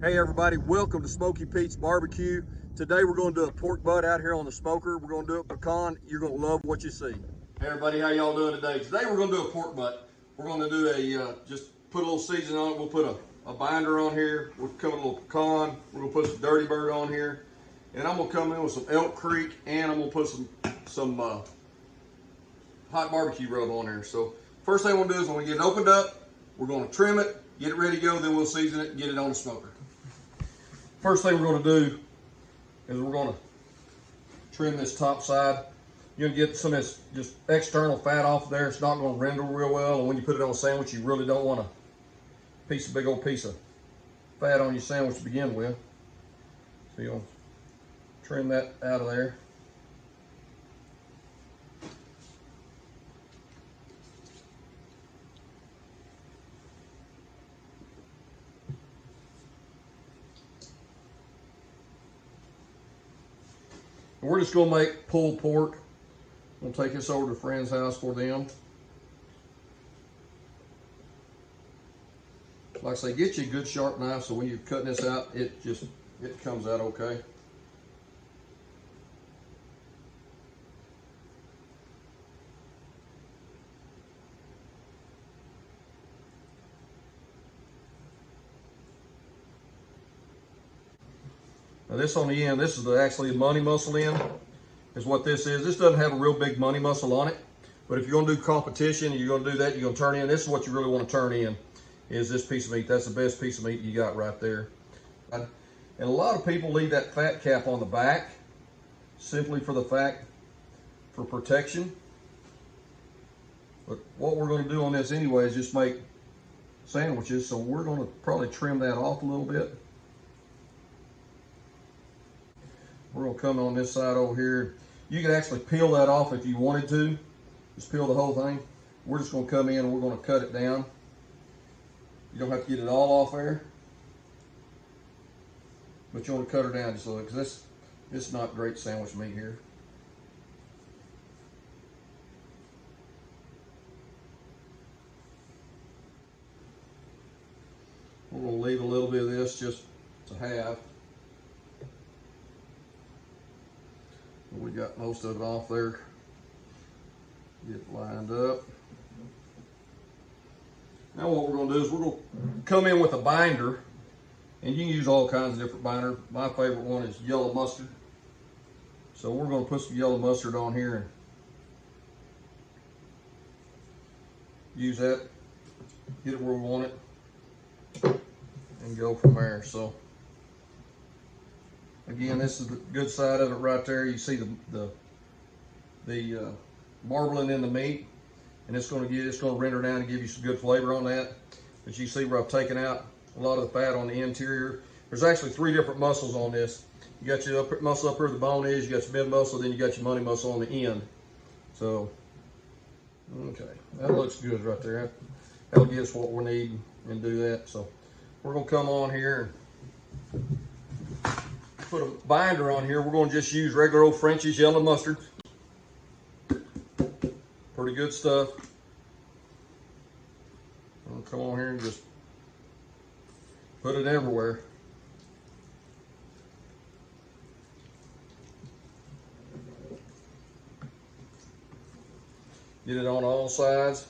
Hey everybody, welcome to Smoky Pete's Barbecue. Today we're going to do a pork butt out here on the smoker. We're going to do it pecan. You're going to love what you see. Hey everybody, how y'all doing today? Today we're going to do a pork butt. We're going to do just put a little seasoning on it. We'll put a binder on here. We'll come with a little pecan. We're going to put some Dirty Bird on here. And I'm going to come in with some Elk Creek, and I'm going to put some hot barbecue rub on there. So first thing we're going to do is when we get it opened up, we're going to trim it, get it ready to go, then we'll season it and get it on the smoker. First thing we're going to do is we're going to trim this top side. You're going to get some of this just external fat off there. It's not going to render real well, and when you put it on a sandwich, you really don't want a big old piece of fat on your sandwich to begin with. So you'll trim that out of there. We're just going to make pulled pork. We'll take this over to a friend's house for them. Like I say, get you a good sharp knife so when you're cutting this out, it comes out okay. Now this on the end, this is actually the money muscle end, is what this is. This doesn't have a real big money muscle on it, but if you're gonna do competition and you're gonna do that, you're gonna turn in, this is what you really wanna turn in, is this piece of meat. That's the best piece of meat you got right there. And a lot of people leave that fat cap on the back, simply for the fact, for protection. But what we're gonna do on this anyway is just make sandwiches, so we're gonna probably trim that off a little bit. We're gonna come on this side over here. You can actually peel that off if you wanted to. Just peel the whole thing. We're just gonna come in and we're gonna cut it down. You don't have to get it all off there, but you wanna cut her down just a little, because this is not great sandwich meat here. We're gonna leave a little bit of this just to have. We got most of it off there. Get it lined up. Now what we're gonna do is we're gonna come in with a binder, and you can use all kinds of different binder. My favorite one is yellow mustard. So we're gonna put some yellow mustard on here and use that, get it where we want it, and go from there. So again, this is the good side of it right there. You see the marbling in the meat, and it's going to render down and give you some good flavor on that. But you see where I've taken out a lot of the fat on the interior. There's actually 3 different muscles on this. You got your upper muscle up where the bone is, you got your mid muscle, then you got your money muscle on the end. So, okay, that looks good right there. That'll give us what we need and do that. So we're going to come on here and put a binder on here. We're going to just use regular old French's yellow mustard. Pretty good stuff. I'll come on here and just put it everywhere. Get it on all sides.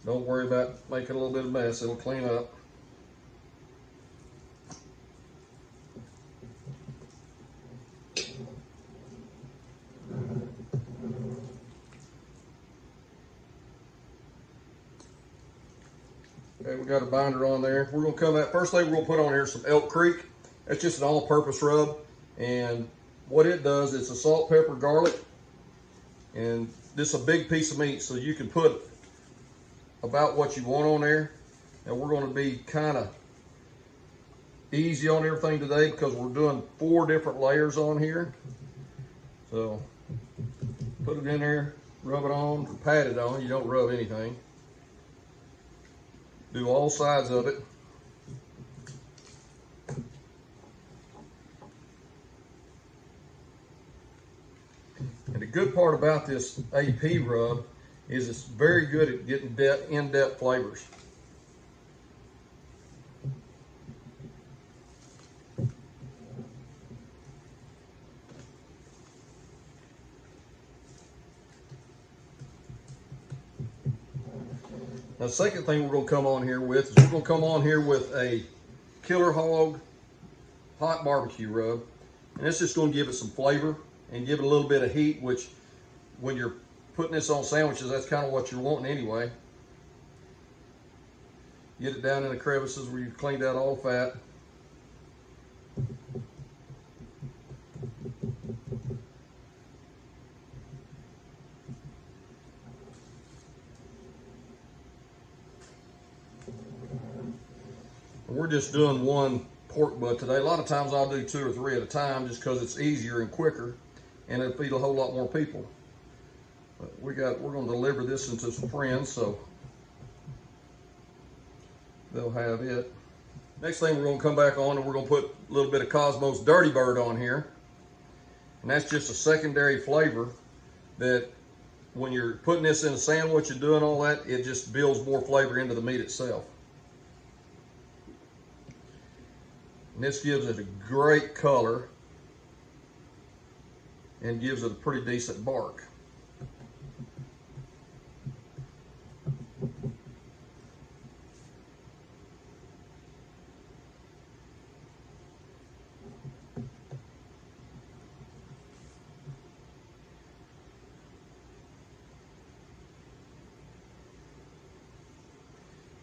Don't worry about making a little bit of mess. It'll clean up. Okay, we got a binder on there. We're gonna come at, first thing we're gonna put on here some Elk Creek. That's just an all-purpose rub. And what it does, it's a salt, pepper, garlic. And this is a big piece of meat, so you can put about what you want on there. And we're gonna be kind of easy on everything today because we're doing 4 different layers on here. So put it in there, rub it on, or pat it on. You don't rub anything. Do all sides of it. And the good part about this AP rub is it's very good at getting in-depth flavors. Now, the second thing we're going to come on here with is we're going to come on here with a Killer Hog hot barbecue rub. And it's just going to give it some flavor and give it a little bit of heat, which when you're putting this on sandwiches, that's kind of what you're wanting anyway. Get it down in the crevices where you've cleaned out all the fat. We're just doing one pork butt today. A lot of times I'll do 2 or 3 at a time just because it's easier and quicker and it'll feed a whole lot more people. But we're going to deliver this into some friends, so they'll have it. Next thing we're going to come back on, and we're going to put a little bit of Kosmos Dirty Bird on here. And that's just a secondary flavor that when you're putting this in a sandwich and doing all that, it just builds more flavor into the meat itself. And this gives it a great color and gives it a pretty decent bark.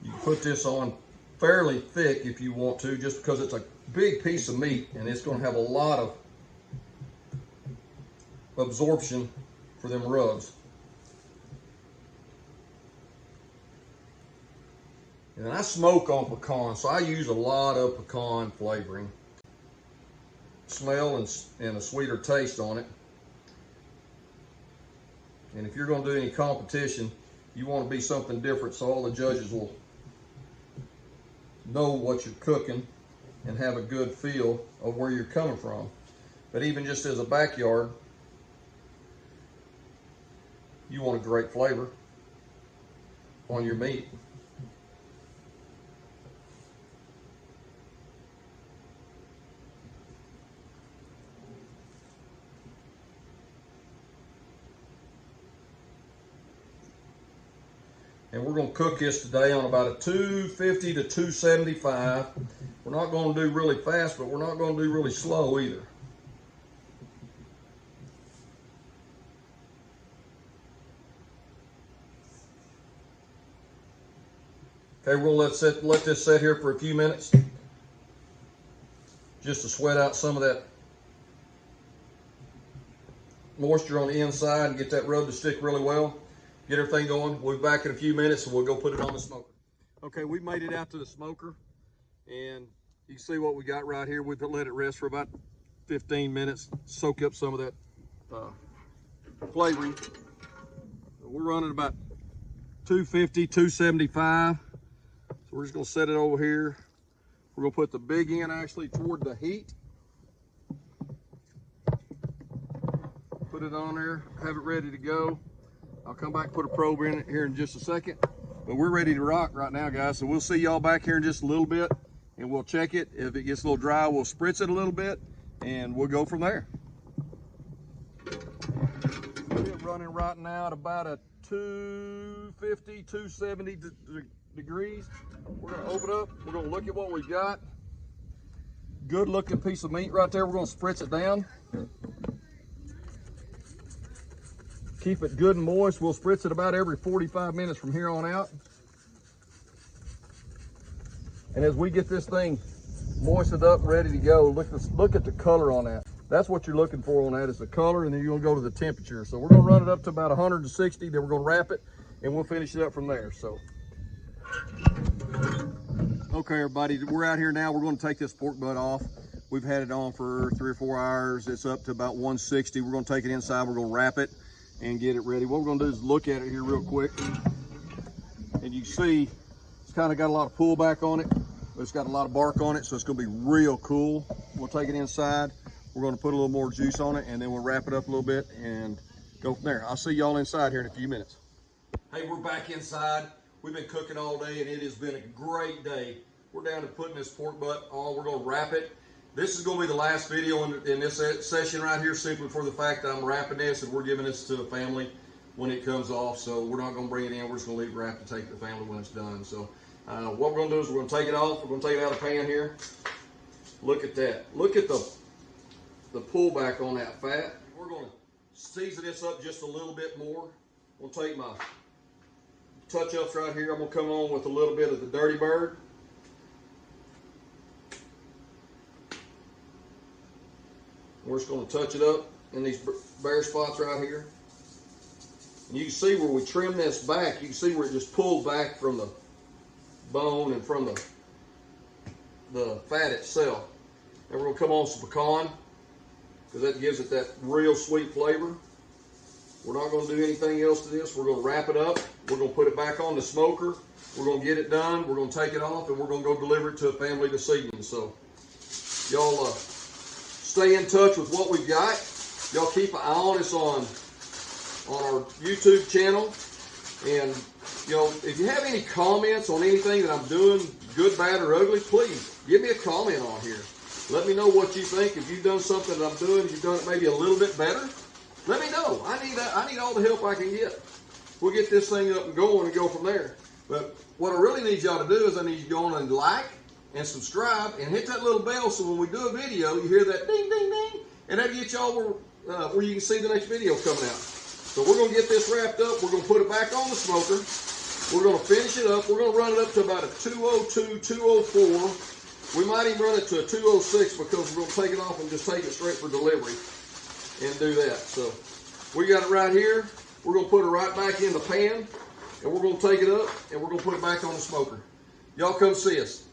You put this on fairly thick if you want to, just because it's a big piece of meat and it's going to have a lot of absorption for them rubs. And I smoke on pecan, so I use a lot of pecan flavoring. Smell and a sweeter taste on it. And if you're going to do any competition, you want to be something different so all the judges will know what you're cooking and have a good feel of where you're coming from. But even just as a backyard, you want a great flavor on your meat. And we're going to cook this today on about a 250 to 275. We're not going to do really fast, but we're not going to do really slow either. Okay, we'll let this sit here for a few minutes just to sweat out some of that moisture on the inside and get that rub to stick really well. Get everything going. We'll be back in a few minutes and we'll go put it on the smoker. Okay, we made it out to the smoker and you can see what we got right here. We've let it rest for about 15 minutes, soak up some of that flavoring. We're running about 250, 275. So we're just gonna set it over here. We're gonna put the big end actually toward the heat. Put it on there, have it ready to go. I'll come back and put a probe in it here in just a second. But we're ready to rock right now, guys. So we'll see y'all back here in just a little bit and we'll check it. If it gets a little dry, we'll spritz it a little bit and we'll go from there. We're running right now at about a 250, 270 degrees. We're gonna open up, we're gonna look at what we got. Good looking piece of meat right there. We're gonna spritz it down. Keep it good and moist. We'll spritz it about every 45 minutes from here on out. And as we get this thing moistened up, ready to go, look at the color on that. That's what you're looking for on that, is the color, and then you're gonna go to the temperature. So we're gonna run it up to about 160, then we're gonna wrap it, and we'll finish it up from there. So, okay, everybody, we're out here now. We're gonna take this pork butt off. We've had it on for 3 or 4 hours. It's up to about 160. We're gonna take it inside, we're gonna wrap it and get it ready. What we're gonna do is look at it here real quick. And you see, it's kind of got a lot of pullback on it, but it's got a lot of bark on it, so it's gonna be real cool. We'll take it inside. We're gonna put a little more juice on it, and then we'll wrap it up a little bit and go from there. I'll see y'all inside here in a few minutes. Hey, we're back inside. We've been cooking all day, and it has been a great day. We're down to putting this pork butt on. We're gonna wrap it. This is gonna be the last video in this session right here, simply for the fact that I'm wrapping this and we're giving this to a family. when it comes off. So we're not gonna bring it in, we're just gonna leave it wrapped to take to the family when it's done. So what we're gonna do is we're gonna take it off, we're gonna take it out of the pan here. Look at that, look at the pullback on that fat. We're gonna season this up just a little bit more. I'm gonna take my touch-ups right here. I'm gonna come on with a little bit of the Dirty Bird. We're just gonna touch it up in these bare spots right here. And you can see where we trim this back, you can see where it just pulled back from the bone and from the fat itself. And we're gonna come on some pecan, because that gives it that real sweet flavor. We're not gonna do anything else to this. We're gonna wrap it up. We're gonna put it back on the smoker. We're gonna get it done. We're gonna take it off, and we're gonna go deliver it to a family this evening. So y'all stay in touch with what we've got. Y'all keep an eye on us on our YouTube channel. And you know, if you have any comments on anything that I'm doing, good, bad, or ugly, please give me a comment on here. Let me know what you think. If you've done something that I'm doing, you've done it maybe a little bit better, let me know. I need all the help I can get. We'll get this thing up and going and go from there. But what I really need y'all to do is I need you to go on and like and subscribe and hit that little bell so when we do a video, you hear that ding, ding, ding, and that'll get y'all where you can see the next video coming out. So we're going to get this wrapped up. We're going to put it back on the smoker. We're going to finish it up. We're going to run it up to about a 202, 204. We might even run it to a 206 because we're going to take it off and just take it straight for delivery and do that. So we got it right here. We're going to put it right back in the pan, and we're going to take it up and we're going to put it back on the smoker. Y'all come see us.